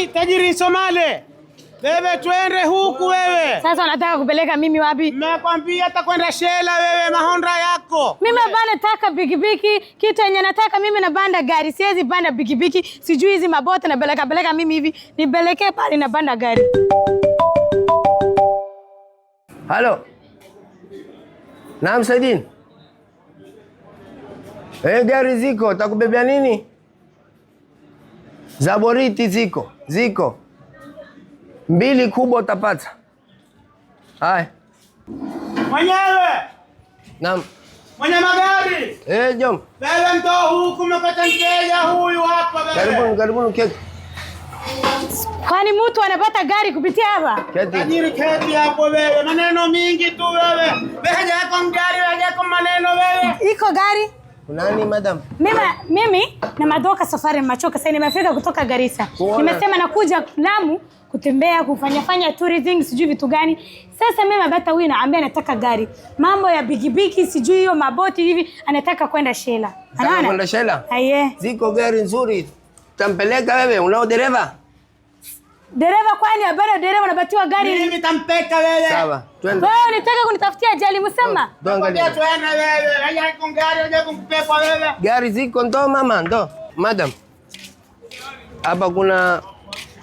tajiri Somale. Wewe twende huku wewe. Sasa unataka kupeleka mimi wapi? Nimekwambia atakwenda shela wewe mahondra yako. Mimi bana nataka pikipiki, kitu yenye nataka mimi na banda gari. Siwezi banda pikipiki, sijui hizi mabota na peleka mimi hivi. Nipeleke pale na banda gari. Halo. Naam Saidin. Gari ziko, takubebea nini? Zaboriti ziko. 2 kubwa utapata. Haya. Mwenyewe. Naam. Mwenye magari. Jom. Wewe mtoa huku umepata mteja huyu hapa wewe. Karibuni keti. Kwani mtu anapata gari kupitia hapa? Tajiri keti hapo wewe. Maneno mingi tu wewe. Wewe hajako gari, hajako maneno wewe. Iko gari? Nani madam? Mimi na madoka safari machoka sasa nimefika kutoka Garissa. Nimesema nakuja Lamu kutembea kufanya tourism sijui vitu gani. Sasa mimi bata huyu naambia nataka gari. Mambo ya bigibigi sijui hiyo maboti hivi anataka kwenda Shela. Anaona? Kwenda Shela? Aye. Ziko gari nzuri. Tampeleka wewe, unao dereva? Dereva kwani habari dereva unabatiwa gari? Mimi nitampeka wewe. Sawa, twende. Wewe unataka kunitafutia ajali msema? Angalia twende wewe. Hajako gari, hajako kupepa wewe. Gari ziko ndo mama, ndo. Madam. Hapa kuna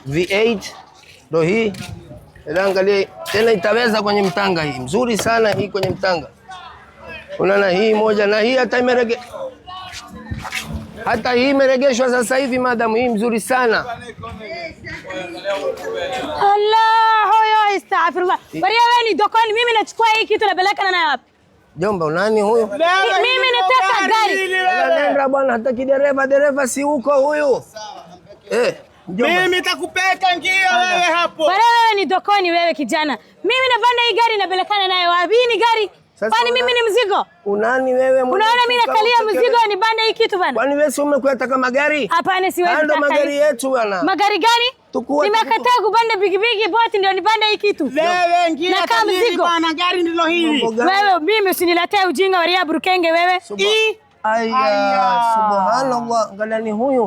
V8 ndo hii. Angalia tena itaweza kwenye mtanga hii. Mzuri sana hii kwenye mtanga. Unaona hii moja na hii hata hii imeregeshwa sasa hivi madam, hii mzuri sana. Allah, hoyo astaghfirullah. Bari wewe ni dokoni, mimi nachukua hii kitu napeleka nayo wapi? Jomba, unani huyu? Mimi nataka gari. Nenda bwana, hata dereva si huko huyu. Mimi nitakupeka njia wewe hapo. Bari wewe ni dokoni wewe kijana. Mimi napanda hii gari napelekana nayo wapi? Hii ni gari. Kwani mimi ni mzigo? Unani wewe? Unaona mimi nakalia mzigo ni banda hii kitu bana. Kwani wewe si umekueta magari? Hapana siwezi. Ndio magari yetu bana. Magari gani? Nimekataa kubanda bigibigi boti ndio nibanda hii kitu. Wewe ngia mzigo bana, gari ndilo hili. Wewe mimi usiniletee ujinga wa ria burukenge wewe. Aya, subhanallah, angalia ni huyu.